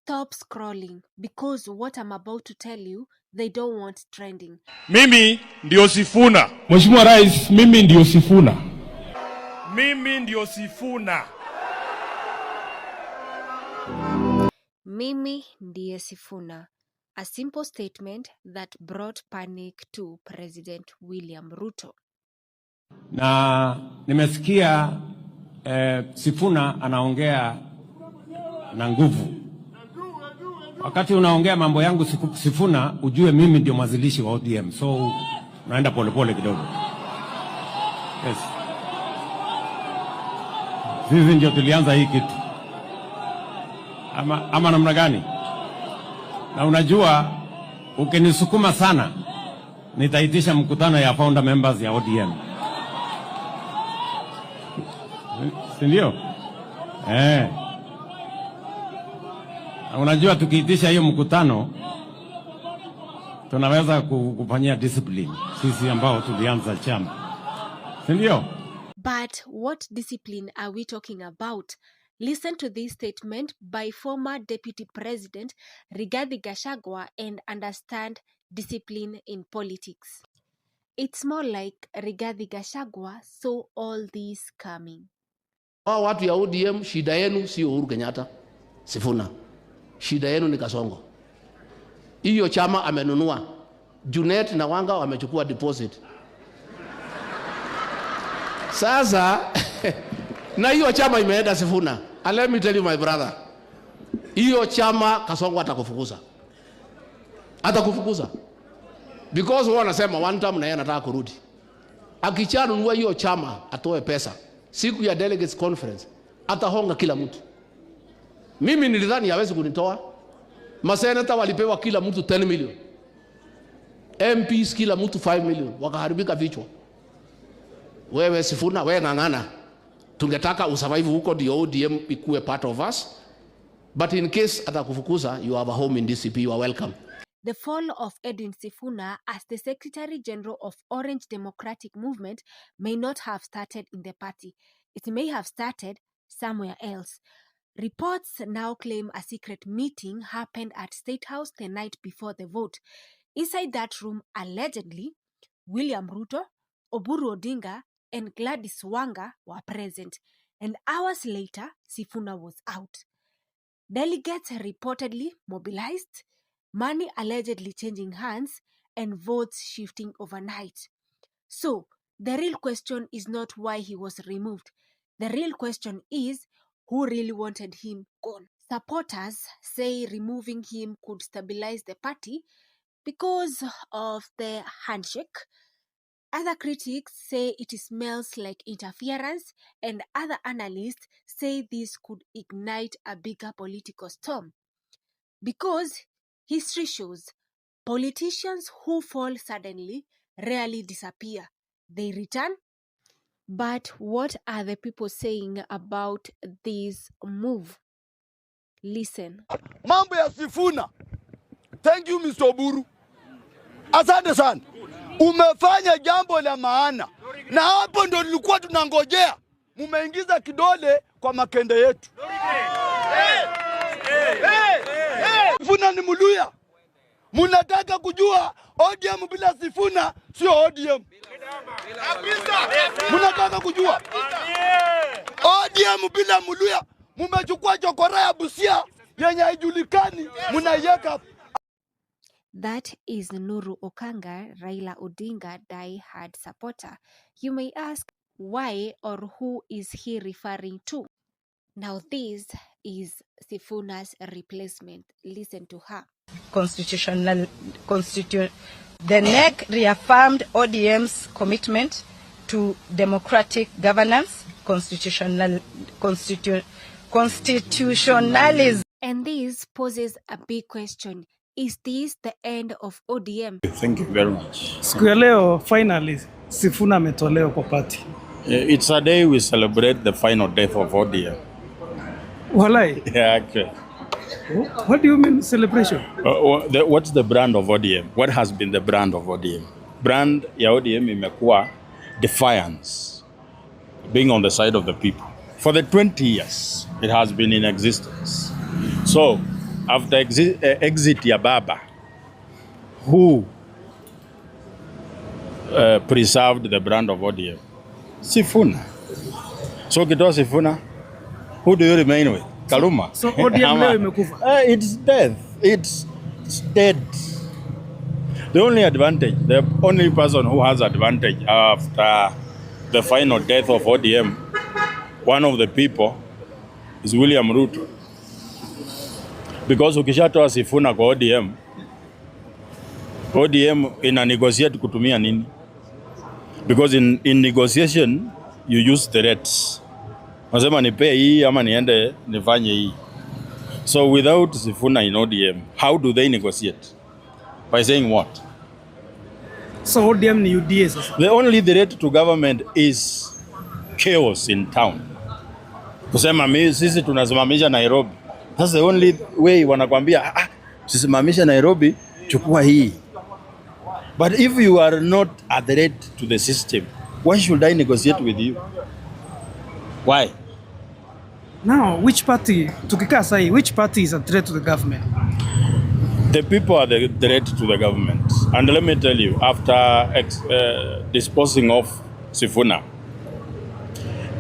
Stop scrolling because what I'm about to tell you, they don't want trending. Mimi ndio Sifuna. Mheshimiwa Rais, mimi ndio Sifuna. Mimi ndio Sifuna. Mimi ndiye Sifuna. A simple statement that brought panic to President William Ruto. Na nimesikia Sifuna anaongea na nguvu. Wakati unaongea mambo yangu Sifuna, ujue mimi ndio mwanzilishi wa ODM. So naenda polepole kidogo. Yes. Sisi ndio tulianza hii kitu. Ama namna gani? Na unajua ukinisukuma sana nitaitisha mkutano ya founder members ya ODM. Sindio? Unajua tukiitisha hiyo mkutano tunaweza kufanyia discipline sisi ambao tulianza chama. Sindio? But what discipline are we talking about? Listen to this statement by former Deputy President Rigathi Gachagua and understand discipline in politics. It's more like Rigathi Gachagua saw all this coming. Watu ya ODM, shida yenu sio Uhuru Kenyatta, Sifuna. Shida yenu ni Kasongo. Hiyo chama amenunua. Junet na Wanga wamechukua deposit. Sasa na hiyo chama imeenda Sifuna. And let me tell you my brother. Hiyo chama Kasongo atakufukuza. Atakufukuza. Because wao wanasema one time na yeye anataka kurudi. Akichanunua hiyo chama atoe pesa. Siku ya delegates conference atahonga kila mtu. Mimi nilidhani hawezi kunitoa. Maseneta walipewa kila mtu 10 million. MPs kila mtu 5 million. Wakaharibika vichwa. Wewe Sifuna, wewe ngangana. Tungetaka usurvive huko ndio ODM ikuwe part of us. But in case atakufukuza, you have a home in DCP, you are welcome. The fall of Edwin Sifuna as the Secretary General of Orange Democratic Movement may not have started in the party. It may have started somewhere else. Reports now claim a secret meeting happened at State House the night before the vote. Inside that room, allegedly, William Ruto, Oburu Odinga, and Gladys Wanga were present. And hours later, Sifuna was out. Delegates reportedly mobilized, money allegedly changing hands, and votes shifting overnight. So, the real question is not why he was removed. The real question is who really wanted him gone. Supporters say removing him could stabilize the party because of the handshake. Other critics say it smells like interference, and other analysts say this could ignite a bigger political storm. Because history shows politicians who fall suddenly rarely disappear. They return. But what are the people saying about this move? Listen. Mambo ya Sifuna. Thank you, Mr. Oburu. Asante sana. Umefanya jambo la maana. Na hapo ndo nilikuwa tunangojea. Mumeingiza kidole kwa makende yetu. Sifuna ni Muluya. Munataka kujua ODM bila Sifuna sio ODM. Munataka kujua ODM bila Muluya. Mumechukua chokora ya Busia yenye haijulikani munaiweka. That is Nuru Okanga, Raila Odinga die-hard supporter. You may ask why or who is he referring to? Now this is Sifuna's replacement. Listen to her. The NEC reaffirmed ODM's commitment to democratic governance, constitutionalism. And this poses a big question. Is this the end of ODM? Thank you very much. Siku ya leo finally Sifuna ametolewa kwa party. It's a day we celebrate the final death of ODM. Walai. Yeah, actually. What do you mean celebration? What's the brand of ODM? What has been the brand of ODM? Brand ya ODM imekuwa defiance, being on the side of the people. For the 20 years it has been in existence. So after exit ya baba, who preserved the brand of ODM? Sifuna. So ukitoa Sifuna, who do you remain with? Kaluma. So ODM leo imekufa. It's death. It's dead. The only advantage, the only person who has advantage after the final death of ODM, one of the people, is William Ruto. Because ukishatoa Sifuna kwa ODM ina negotiate kutumia nini? Because in negotiation you use threats. Nasema nipe hii ama niende nifanye hii. So without Sifuna in ODM, how do they negotiate? By saying what? So ODM ni UDA sasa. The only threat to government is chaos in town. Kusema sisi tunasimamisha Nairobi. That's the only way wanakwambia tusimamisha Nairobi, chukua hii. But if you are not a threat to the system, why should I negotiate with you? Why? Now, which party, tukikaa sahi, which party is a threat to the government? The people are the threat to the government. And let me tell you, after disposing of Sifuna,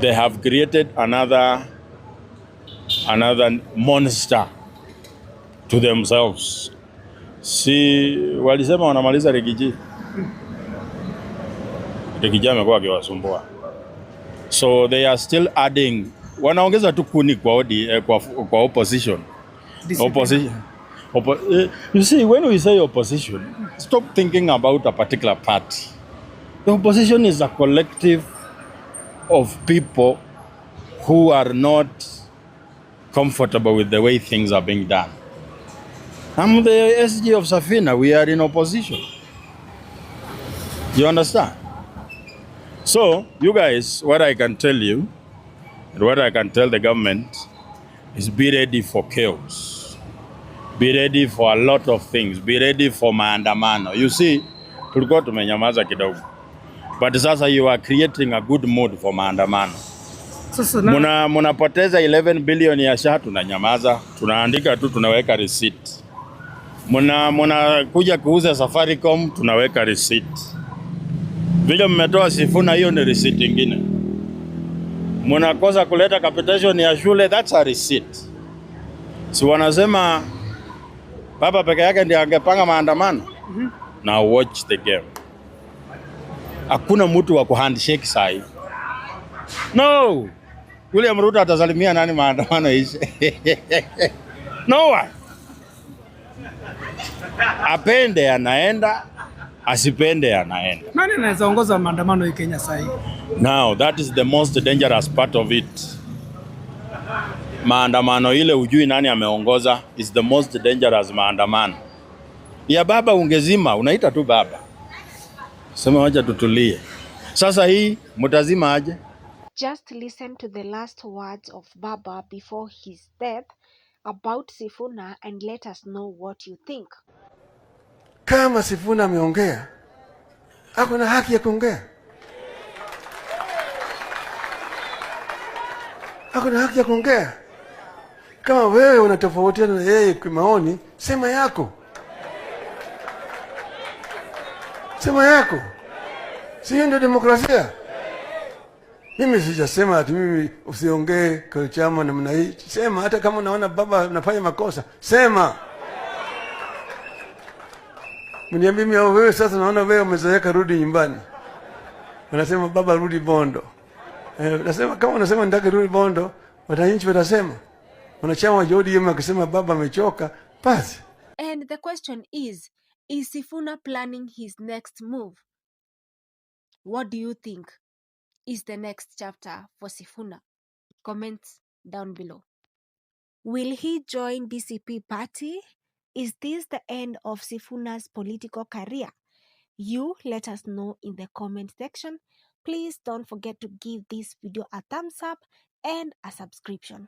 they have created another monster to themselves. Si walisema wanamaliza Rigiji. Rigiji amekuwa akiwasumbua. So they are still adding, wanaongeza tu kuni kwa opposition. You see, when we say opposition, stop thinking about a particular party. The opposition is a collective of people who are not comfortable with the way things are being done. I'm the SG of Safina. We are in opposition. You understand? So, you guys, what I can tell you, and what I can tell the government, is be ready for chaos. Be ready for a lot of things. Be ready for maandamano. You see, tulikuwa tumenyamaza kidogo. But sasa you are creating a good mood for maandamano. Munapoteza 11 billion ya SHA, tunanyamaza. Tunaandika tu, tunaweka receipt. Kuja kuuza Safaricom, tunaweka receipt. Vile mmetoa Sifuna, hiyo ni receipt ingine. Munakosa kuleta capitation ya shule, that's a receipt. Si wanasema baba peke yake ndiye angepanga maandamano. Now watch the game. Hakuna mtu wa kuhandshake sahi. No. William Ruto atasalimia nani maandamano hizi? No one. Apende anaenda, asipende anaenda. Nani anaweza ongoza maandamano hii Kenya sahi? Now, that is the most dangerous part of it. Maandamano ile ujui nani ameongoza is the most dangerous maandamano. Ya baba ungezima, unaita tu baba. Sema wacha tutulie. Sasa hii mutazima aje? Just listen to the last words of Baba before his death about Sifuna and let us know what you think. Kama Sifuna ameongea, ako na haki ya kuongea. Ako na haki ya kuongea. Kama wewe unatofautiana na yeye kwa maoni, sema yako. Sema yako. Sio ndio demokrasia? Mimi sijasema ati mimi usiongee kwa chama namna hii. Sema hata kama unaona baba anafanya makosa, sema. Mniambie mimi wewe sasa naona wewe umezoeka, rudi nyumbani. Unasema baba rudi Bondo. Nasema kama unasema ndake rudi Bondo, wananchi watasema. Wanachama wa ODM akisema baba amechoka, basi. And the question is Sifuna planning his next move? What do you think is the next chapter for Sifuna? Comments down below. Will he join DCP party? Is this the end of Sifuna's political career? You let us know in the comment section. Please don't forget to give this video a thumbs up and a subscription.